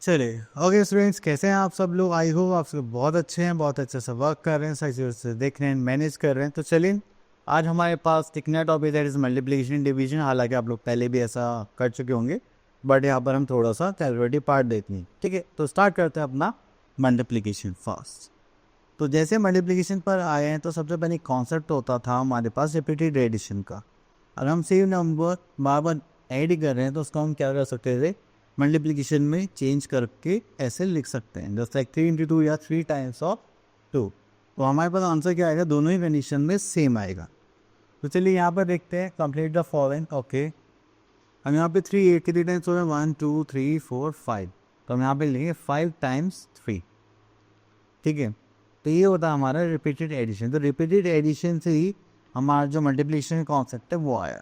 चलिए। Okay students, कैसे हैं आप सब लोग? आई होप आप सब बहुत अच्छे हैं, बहुत अच्छे से वर्क कर रहे हैं, सही से देख रहे हैं, मैनेज कर रहे हैं। तो चलिए, आज हमारे पास एक नया topic that is multiplication division. हालांकि आप लोग पहले भी ऐसा कर चुके होंगे, बट यहाँ पर हम थोड़ा सा कैलकुलेटिव पार्ट देखते हैं। ठीक है, तो स्टार्ट करते हैं अपना मल्टीप्लिकेशन फर्स्ट। तो जैसे मल्टीप्लिकेशन पर आए हैं तो सबसे पहले कॉन्सेप्ट होता था हमारे पास रिपीटेड एडिशन का। अगर हम सेम नंबर बार बार ऐड कर रहे हैं तो उसको हम क्या कर सकते थे, मल्टीप्लिकेशन में चेंज करके ऐसे लिख सकते हैं, जस्ट लाइक 3 × 2 या 3 × 2। तो हमारे पास आंसर क्या आएगा, दोनों ही कंडीशन में सेम आएगा। तो चलिए यहाँ पर देखते हैं, कंप्लीट द फॉलोइंग। ओके, हम यहाँ पे 3 8 के 3 टाइम्स हो रहे हैं, 1 2 3 4 5। तो हम यहाँ पे लेंगे 5 × 3। ठीक है, तो ये होता है हमारा रिपीटेड एडिशन। तो रिपीटेड एडिशन से ही हमारा जो मल्टीप्लिकेशन कॉन्सेप्ट है वो आया।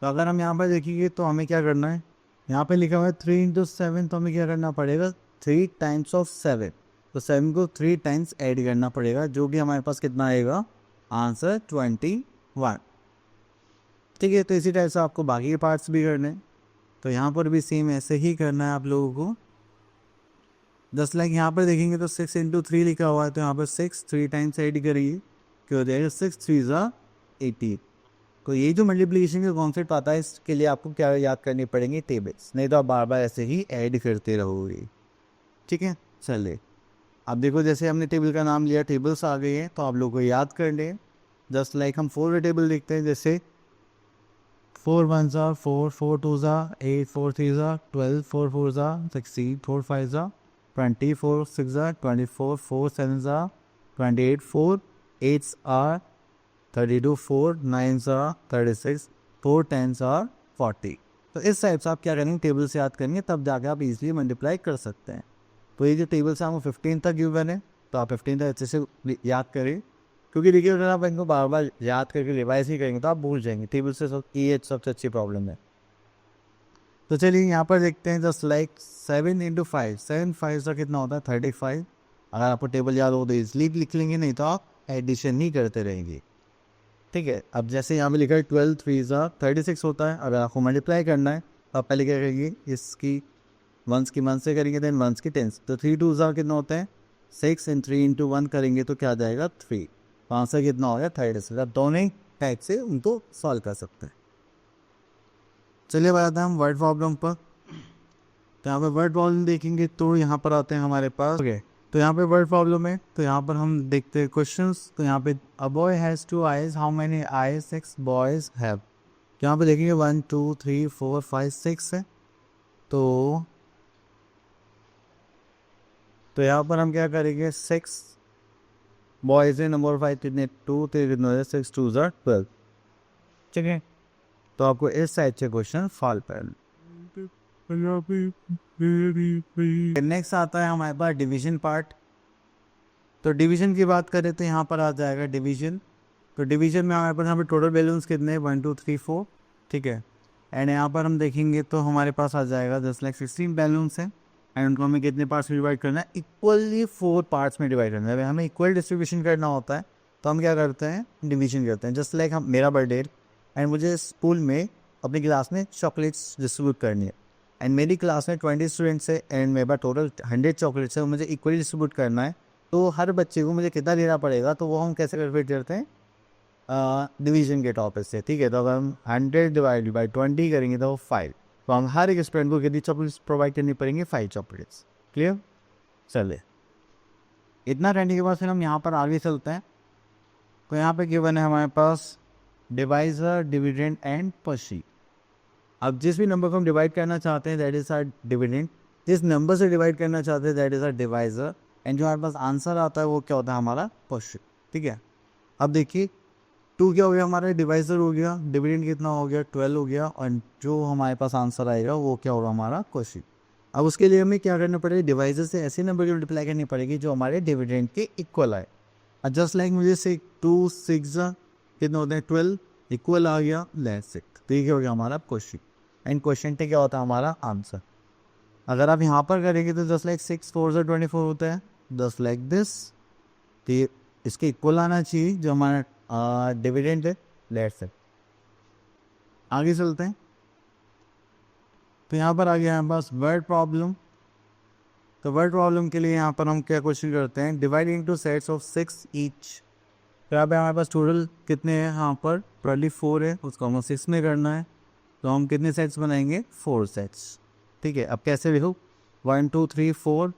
तो अगर हम यहाँ पर देखेंगे तो हमें क्या करना है, यहाँ पे लिखा हुआ है 3 × 7, तो हमें क्या करना पड़ेगा, 3 टाइम्स ऑफ 7। तो 7 को 3 टाइम्स ऐड करना पड़ेगा, जो कि हमारे पास कितना आएगा, आंसर 21। ठीक है, तो इसी टाइप से आपको बाकी के पार्ट्स भी करने हैं। तो यहाँ पर भी सेम ऐसे ही करना है आप लोगों को। जस्ट लाइक यहाँ पर देखेंगे तो 6 × 3 लिखा हुआ है, तो यहाँ पर 6 3 टाइम्स ऐड करिए, क्यों हो जाएगा 6 3 18। तो ये जो मल्टीप्लिकेशन का कॉन्सेप्ट आता है, इसके लिए आपको क्या याद करनी पड़ेंगी, टेबल्स, नहीं तो आप बार बार ऐसे ही ऐड करते रहोगे। ठीक है, चलिए अब देखो, जैसे हमने टेबल का नाम लिया, टेबल्स आ गई हैं, तो आप लोग को याद कर लें। जस्ट लाइक हम 4 टेबल देखते हैं, जैसे 4 1 4 4 2 8 4 3 12 4 4 16 4 5 20 4 6 24 4 7 28 4 8 32 4 9 36 4 10 40। तो इस टाइप से आप क्या करेंगे, टेबल से याद करेंगे, तब जाकर आप इजीली मल्टीप्लाई कर सकते हैं। तो ये जो टेबल से हमको 15 तक गिवन है, तो आप 15 तक अच्छे से याद करें, क्योंकि देखिए अगर आप इनको बार बार याद करके रिवाइज ही करेंगे तो आप भूल जाएंगे। टेबल से ये सबसे अच्छी प्रॉब्लम है। तो चलिए यहाँ पर देखते हैं, जस्ट लाइक 7 × 5, 7 5 का कितना होता है, 35। अगर आपको टेबल याद हो तो इसलिए लिख लेंगे, नहीं तो आप एडिशन ही करते रहेंगे। ठीक है, अब जैसे यहाँ पे लिखा है 12 3 36 होता है। अगर आपको मल्टीप्लाई करना है तो आप पहले क्या करेंगे, इसकी वंस की मंथ से करेंगे, देन वंस की टेंस। तो 3 2 कितना होता है, 6 एंड 3 × 1 करेंगे तो क्या जाएगा 3। तो आंसर कितना हो गया 36। आप दोनों ही टाइप से उनको सॉल्व कर सकते हैं। चलिए बताते हैं हम वर्ड प्रॉब्लम पर। तो यहाँ पे वर्ड प्रॉब्लम देखेंगे तो यहाँ पर आते हैं हमारे पास। ओके, तो यहाँ पे वर्ड प्रॉब्लम है, तो यहाँ पर हम देखते हैं क्वेश्चंस। तो यहाँ पे a boy has 2 eyes, how many eyes 6 boys have. यहाँ पे देखेंगे 1 2 3 4 5 6 है। तो यहाँ पर हम क्या करेंगे, 6 बॉयज है, नंबर 5 कितने, 2, 3 कितने, 6 2 12। ठीक है, तो आपको इस साइड से क्वेश्चन सॉल्व करना। नेक्स्ट आता है हमारे पास डिवीजन पार्ट। तो डिवीजन की बात करें तो यहाँ पर आ जाएगा डिवीजन। तो डिवीजन में हमारे पास यहाँ पे टोटल बैलेंस कितने हैं, 1 2 3 4। ठीक है, एंड यहाँ पर हम देखेंगे तो हमारे पास आ जाएगा जस्ट लाइक 16 बैलेंस है, एंड उनको हमें कितने पार्ट्स में डिवाइड करना है, इक्वली 4 पार्ट्स में डिवाइड करना है। हमें इक्वल डिस्ट्रीब्यूशन करना होता है, तो हम क्या करते हैं, डिवीजन करते हैं। जस्ट लाइक हम, मेरा बर्थडे एंड मुझे स्कूल में अपनी क्लास में चॉकलेट्स डिस्ट्रीब्यूट करनी है, एंड मेरी क्लास में 20 स्टूडेंट्स है, एंड मेरे पास टोटल 100 चॉकलेट्स है, मुझे इक्वली डिस्ट्रीब्यूट करना है। तो हर बच्चे को मुझे कितना देना पड़ेगा, तो वो हम कैसे कैलकुलेट करते हैं, डिवीजन के टॉपिक से। ठीक है, तो अगर हम 100 डिवाइड बाई 20 करेंगे तो 5। तो हम हर एक स्टूडेंट को कितनी चॉकलेट्स प्रोवाइड करनी पड़ेंगे, 5 चॉकलेट्स। क्लियर, चलिए इतना करने के बाद फिर हम यहाँ पर आगे चलते हैं। तो यहाँ पे गिवन है हमारे पास डिवाइजर, डिविडेंड एंड पर्सी। अब जिस भी नंबर को हम डिवाइड करना चाहते हैं दैट इज आर डिविडेंड, जिस नंबर से डिवाइड करना चाहते हैं that is our divisor, and जो हमारे पास आंसर आता है वो क्या होता है, हमारा पर्सी। ठीक है, अब देखिए 2 क्या हो गया, हमारा डिवाइजर हो गया, डिविडेंड कितना हो गया 12 हो गया, और जो हमारे पास आंसर आएगा वो क्या होगा, हमारा क्वेश्चन। अब उसके लिए हमें क्या करना पड़ेगा, डिवाइजर से ऐसे नंबर की मल्टीप्लाई करनी पड़ेगी जो हमारे डिविडेंड के इक्वल आए। जस्ट लाइक मुझे से 2 6 कितना होते हैं 12, इक्वल आ गया लेस 6। तो ये क्या हो गया हमारा क्वेश्चन, एंड क्वेश्चन टे क्या होता है, हमारा आंसर। अगर आप यहाँ पर करेंगे तो जस्ट लाइक 6 4 24 होता है, जस्ट लाइक दिस। तो ये इसके इक्वल आना चाहिए जो हमारा डिविडेंड है, लेट्स से। आगे चलते हैं। तो यहाँ पर आ गया हमारे पास वर्ड प्रॉब्लम। तो वर्ड प्रॉब्लम के लिए यहाँ पर हम क्या क्वेश्चन करते हैं, divide into sets of 6 each. तो यहाँ पे हमारे पास टोटल कितने हैं, यहाँ पर टोटली 4 है, उसको हमें 6 में करना है। तो हम कितने सेट्स बनाएंगे, 4 सेट्स। ठीक है, अब कैसे लिखो, 1 2 3 4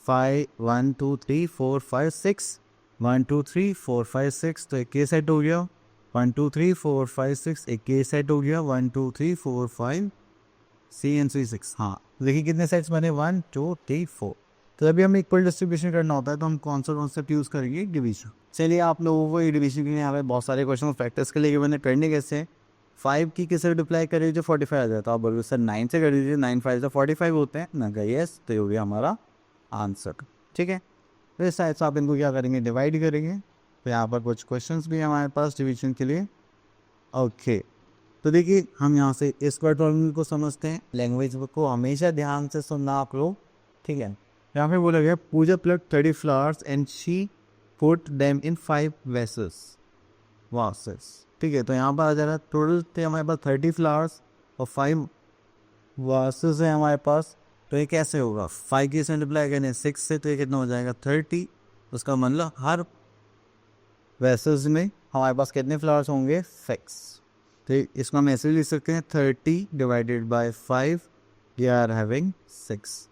5 1 2 3 4 5 6 1 2 3 4 5 6। तो एक ये सेट हो गया, 1 2 3 4 5 6 एक ये सेट हो गया, 1 2 3 4 5 6। हाँ, देखिए कितने सेट्स बने, 1 2 3 4। तो अभी हमें इक्वल डिस्ट्रीब्यूशन करना होता है, तो हम कौन सा कॉन्सेप्ट यूज़ करेंगे, डिवीजन। चलिए, आप लोगों को ये डिवीजन के लिए यहाँ पे बहुत सारे क्वेश्चन प्रैक्टिस के लिए मैंने करने कैसे, 5 की किसे रिप्लाई करिए जो 45 आ जाता है। आप बोलोगे सर 9 से कर दीजिए, 9 5 से 45 होते हैं ना, यस, तो ये हो गया हमारा आंसर। ठीक है, तो इस टाइप से आप इनको क्या करेंगे, डिवाइड करेंगे। तो यहाँ पर कुछ क्वेश्चंस भी हैं हमारे पास डिवीजन के लिए। ओके, तो देखिए हम यहाँ से इस वर्ड प्रॉब्लम को समझते हैं। लैंग्वेज को हमेशा ध्यान से सुनना आप लोग, ठीक है। यहाँ पे बोला गया Puja plucked 30 flowers and she put them in 5 vessels vases. ठीक है, तो यहाँ पर आ जा रहा है टोटल थे हमारे पास 30 फ्लावर्स और 5 वासेस है हमारे पास। तो ये कैसे होगा, 5 की से मल्टीप्लाई करने 6 से, तो ये कितना हो जाएगा 30। उसका मतलब हर वेसल्स में हमारे पास कितने फ्लावर्स होंगे, 6। तो इसको हम ऐसे लिख सकते हैं 30 divided by 5, we are having 6।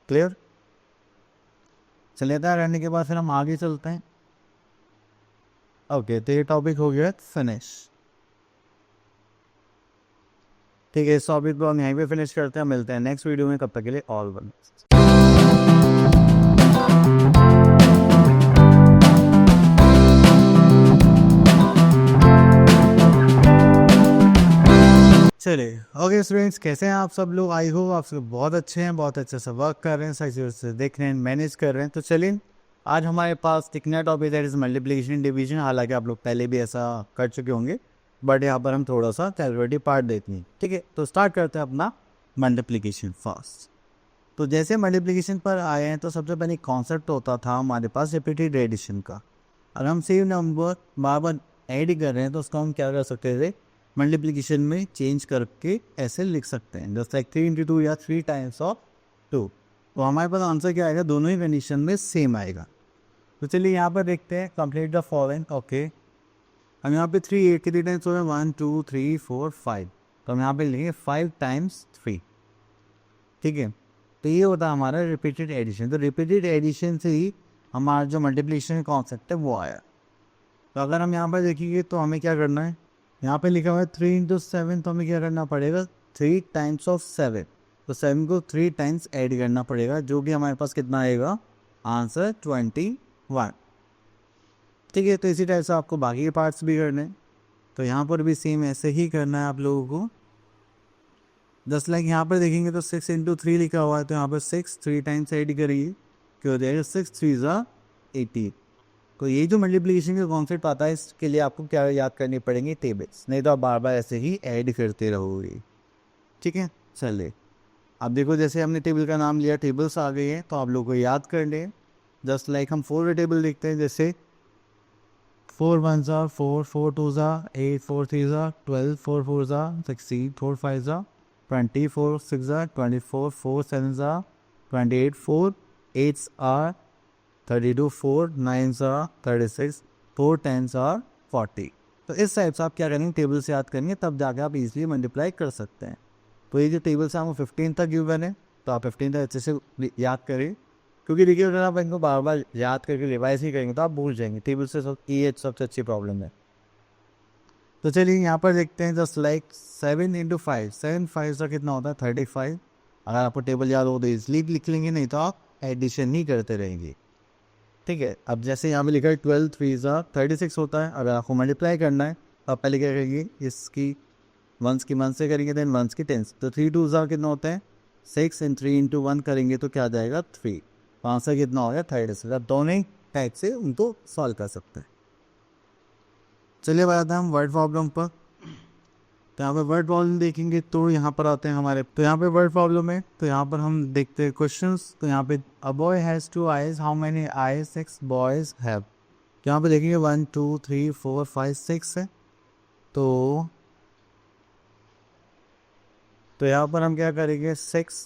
Clear. चलिए, तैयार रहने के बाद फिर हम आगे चलते हैं। ओके, तो ये टॉपिक हो गया फिनिश। ठीक है, इस टॉपिक को हम यहीं पे फिनिश करते हैं, मिलते हैं नेक्स्ट वीडियो में, कब तक के लिए ऑल वन। चलिए, ओके स्टूडेंट्स, कैसे हैं आप सब लोग, आई होप आप सब बहुत अच्छे हैं, बहुत अच्छे से वर्क कर रहे हैं, सही से देख रहे हैं, मैनेज कर रहे हैं। तो चलिए, आज हमारे पास टिकना topic that is multiplication division. हालांकि आप लोग पहले भी ऐसा कर चुके होंगे, बट यहाँ पर हम थोड़ा सा कैलकुलेटिव पार्ट देते हैं। ठीक है, तो स्टार्ट करते हैं अपना मल्टीप्लिकेशन फास्ट। तो जैसे मल्टीप्लिकेशन पर आए हैं, तो सबसे पहले कॉन्सेप्ट होता था हमारे पास रिपीटेड एडिशन का। अगर हम सेम नंबर बार बार ऐड कर रहे हैं, तो उसको हम क्या कर सकते थे, मल्टीप्लिकेशन में चेंज करके ऐसे लिख सकते हैं, जैसे 3 × 2 या 3 टाइम्स ऑफ 2। तो हमारे पास आंसर क्या आएगा, दोनों ही कंडीशन में सेम आएगा। तो चलिए यहाँ पर देखते हैं, कंप्लीट द फॉलोइंग। ओके, हम यहाँ पे 3 8 कितने टाइम्स हो रहे हैं, 1 2 3 4 5। तो हम यहाँ पे लिखेंगे 5 टाइम्स 3। ठीक है, तो ये होता है हमारा रिपीटेड एडिशन। तो रिपीटेड एडिशन से ही हमारा जो मल्टीप्लिकेशन कॉन्सेप्ट है वो आया। तो अगर हम यहाँ पर देखेंगे तो हमें क्या करना है, यहाँ पे लिखा हुआ है 3 × 7, तो हमें क्या करना पड़ेगा, 3 टाइम्स ऑफ 7। तो 7 को 3 टाइम्स ऐड करना पड़ेगा, जो कि हमारे पास कितना आएगा, आंसर 21। ठीक है, तो इसी टाइप से आपको बाकी के पार्ट्स भी करने हैं। तो यहाँ पर भी सेम ऐसे ही करना है आप लोगों को। जस्ट लाइक यहाँ पर देखेंगे तो 6 × 3 लिखा हुआ है, तो यहाँ पर 6 3 टाइम्स ऐड करिए, क्या हो जाएगा, 6 3 × 18। तो ये जो मल्टीप्लिकेशन का कॉन्सेप्ट आता है, इसके लिए आपको क्या याद करनी पड़ेंगी, टेबल्स, नहीं तो आप बार बार ऐसे ही ऐड करते रहोगे। ठीक है, चलिए अब देखो, जैसे हमने टेबल का नाम लिया, टेबल्स आ गई हैं, तो आप लोगों को याद कर लें। जस्ट लाइक हम 4 टेबल देखते हैं, जैसे 4 1 ज़ा 4 4 2 ज़ा 8 4 3 ज़ा 12 4 4 ज़ा 16 4 5 ज़ा 20 4 6 ज़ा 24 4 7 ज़ा 28 4 8 आर 32 4 9 आर 36 4 10 आर 40। तो इस टाइप से आप क्या करेंगे, टेबल से याद करेंगे, तब जाके आप इजीली मल्टीप्लाई कर सकते हैं। तो ये जो टेबल से हमको 15 तक गिवन है, तो आप 15 तक अच्छे से याद करें, क्योंकि देखिए अगर आप इनको बार बार याद करके रिवाइज ही करेंगे तो आप भूल जाएंगे। टेबल से ये सबसे अच्छी प्रॉब्लम है। तो चलिए यहाँ पर देखते हैं, जस्ट लाइक 7 × 5, 7 5 का कितना होता है, 35। अगर आपको टेबल याद हो तो इसलिए लिख लेंगे, नहीं तो आप एडिशन ही करते रहेंगे। ठीक है, अब जैसे यहाँ पे लिखा है 12 3 ज़ा 36 होता है। अगर आपको मल्टीप्लाई करना है तो आप पहले क्या करेंगे, इसकी वंस की वन से करेंगे, देन वंस की टेंस। तो 3 2 ज़ा कितना होता है 6, एंड 3 × 1 करेंगे तो क्या आ जाएगा 3। तो आंसर कितना हो गया 36। आप दोनों ही टाइप से उनको सॉल्व कर सकते हैं। चलिए बताते हैं हम वर्ड प्रॉब्लम पर। तो यहाँ पे वर्ड प्रॉब्लम देखेंगे, तो यहाँ पर आते हैं हमारे, तो यहाँ पे वर्ड प्रॉब्लम है, तो यहाँ पर हम देखते हैं क्वेश्चंस। तो यहाँ पे a boy has 2 eyes, how many eyes 6 boys have. तो यहाँ पे देखेंगे 1 2 3 4 5 6 है। तो यहाँ पर हम क्या करेंगे, 6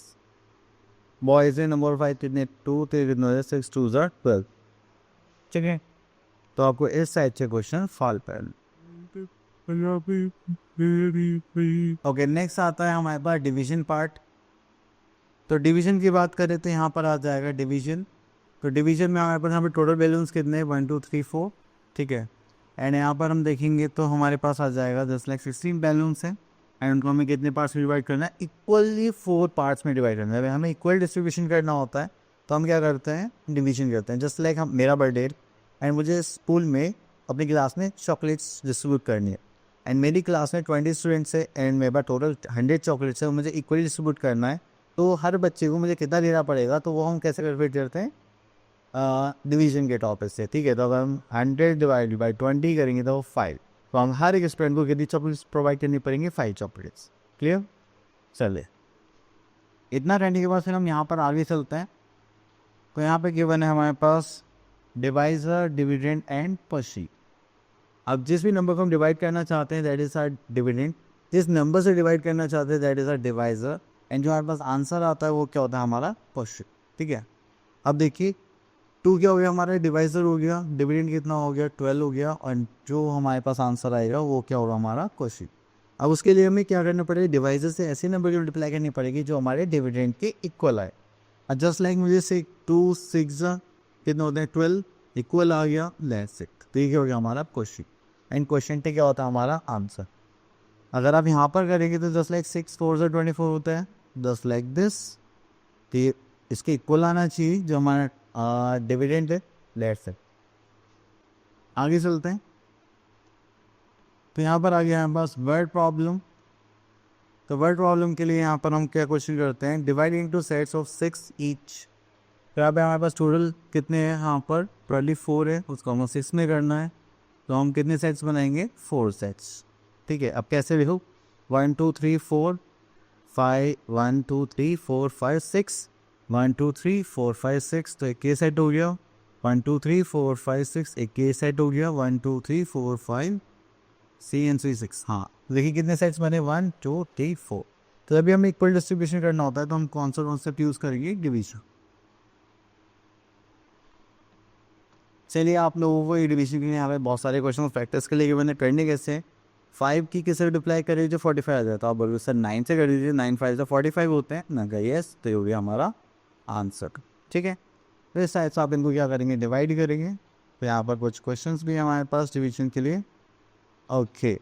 बॉयज़ है नंबर 5 कितने 2, 3 कितने हो जाए 6 2 ज़ा 12, ठीक है। तो आपको इस साइड से क्वेश्चन फॉल पर। ओके, नेक्स्ट आता है हमारे पास डिवीजन पार्ट। तो डिवीजन की बात करें तो यहाँ पर आ जाएगा डिवीजन। तो डिवीजन में हमारे पास यहाँ पर टोटल बैलेंस कितने हैं 1 2 3 4, ठीक है। एंड यहाँ पर हम देखेंगे तो हमारे पास आ जाएगा 10,16 बैलेंस है। एंड उनको हमें कितने पार्ट्स में डिवाइड करना है, इक्वली 4 पार्ट्स में डिवाइड करना है। हमें इक्वल डिस्ट्रीब्यूशन करना होता है तो हम क्या करते हैं, डिवीजन करते हैं। जस्ट लाइक हम मेरा बर्थडे एंड मुझे स्कूल में अपनी क्लास में चॉकलेट्स डिस्ट्रीब्यूट करनी है एंड मेरी क्लास में 20 स्टूडेंट्स है एंड मेरे पास टोटल 100 चॉकलेट्स है, मुझे इक्वली डिस्ट्रीब्यूट करना है। तो हर बच्चे को मुझे कितना देना पड़ेगा, तो वो हम कैसे कैलकुलेट करते हैं, डिवीजन के टॉपिक से, ठीक है। तो अगर हम 100 डिवाइड बाई 20 करेंगे तो 5, तो हम हर एक स्टूडेंट को कितनी चॉकलेट्स प्रोवाइड करनी पड़ेंगी, 5 चॉकलेट्स। क्लियर, चलिए इतना रहने के बाद फिर हम यहाँ पर आगे चलते हैं। तो यहाँ पे गिवन है हमारे पास डिवाइजर, डिविडेंड एंड पर्शी। अब जिस भी नंबर को हम डिवाइड करना चाहते हैं दैट इज आर डिविडेंड, जिस नंबर से डिवाइड करना चाहते हैं that is our divisor, and जो हमारे पास आंसर आता है वो क्या होता है, हमारा पर्शी, ठीक है। अब देखिए 2 क्या हो गया, हमारा डिवाइजर हो गया, डिविडेंड कितना हो गया 12 हो गया, और जो हमारे पास आंसर आएगा वो क्या होगा, हमारा क्वेश्चन। अब उसके लिए हमें क्या करना पड़ेगा, डिवाइजर से ऐसे नंबर की मल्टीप्लाई करनी पड़ेगी जो हमारे डिविडेंड के इक्वल आए। जस्ट लाइक मुझे 2 6 कितने होते हैं 12, इक्वल आ गया लेस 6, तो ये क्या हो गया हमारा क्वेश्चन। एंड क्वेश्चन टे क्या होता है, हमारा आंसर। अगर आप यहाँ पर करेंगे तो जस्ट लाइक 6 4 से 24 होता है, जस्ट लाइक दिस, तो ये इसके इक्वल आना चाहिए जो हमारा डिविडेंड है, लेट्स से। आगे चलते हैं। तो यहाँ पर आ गया हमारे पास वर्ड प्रॉब्लम। तो वर्ड प्रॉब्लम के लिए यहाँ पर हम क्या क्वेश्चन करते हैं, divide into sets of 6 each. तो यहाँ पे हमारे पास टोटल कितने हैं, यहाँ पर 24 है, उसको हमें 6 में करना है। तो हम कितने सेट्स बनाएंगे, 4 सेट्स, ठीक है। अब कैसे लिखो, 1 2 3 4 5 1 2 3 4 5 6 1 2 3 4 5 6, तो एक ये सेट हो गया। 1 2 3 4 5 6 एक ये सेट हो गया। 1 2 3 4 5 6। हाँ देखिए कितने सेट्स बने, 1 2 3 4। तो अभी हमें इक्वल डिस्ट्रीब्यूशन करना होता है तो हम कौन सा कॉन्सेप्ट यूज़ करेंगे, डिवीजन। चलिए आप लोगों को डिवीजन के लिए यहाँ पे बहुत सारे क्वेश्चन प्रैक्टिस के लिए मैंने करने कैसे, 5 की किसे मल्टीप्लाई करिए जो 45 आ जाता है, आप बोलोगे सर 9 से कर दीजिए, 9 5 से 45 होते हैं ना, यस, तो ये हो गया हमारा आंसर, ठीक है। तो इस टाइप से आप इनको क्या करेंगे, डिवाइड करेंगे। तो यहाँ पर कुछ क्वेश्चंस भी हैं हमारे पास डिवीजन के लिए। ओके,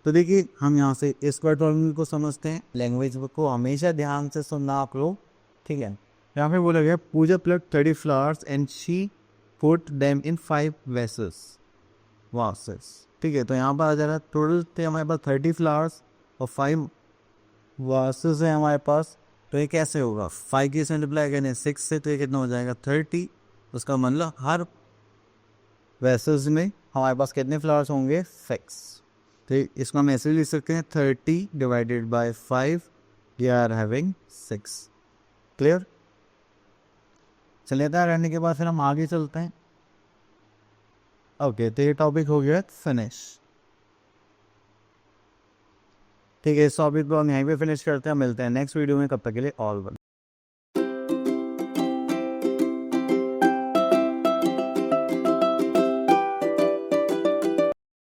तो देखिए हम यहाँ से इस वर्ड प्रॉब्लम को समझते हैं। लैंग्वेज को हमेशा ध्यान से सुनना आप लोग, ठीक है। यहाँ पे बोला गया Puja plucked 30 flowers and she put them in 5 vessels vases, ठीक है। तो यहाँ पर आ जा रहा है टोटल थे हमारे पास 30 फ्लावर्स और 5 वासेस है हमारे पास। तो ये कैसे होगा, 5 की से मल्टीप्लाई करने 6 से, तो ये कितना हो जाएगा 30। उसका मतलब हर वेसल्स में हमारे पास कितने फ्लावर्स होंगे, 6। तो इसको हम ऐसे लिख सकते हैं 30 divided by 5, we are having 6। Clear, चलिए तैयार रहने के बाद फिर हम आगे चलते हैं। ओके, तो ये टॉपिक हो गया फिनिश, ठीक है। इस टॉपिक को हम यहीं पे फिनिश करते हैं, मिलते हैं नेक्स्ट वीडियो में, कब तक के लिए ऑल वन।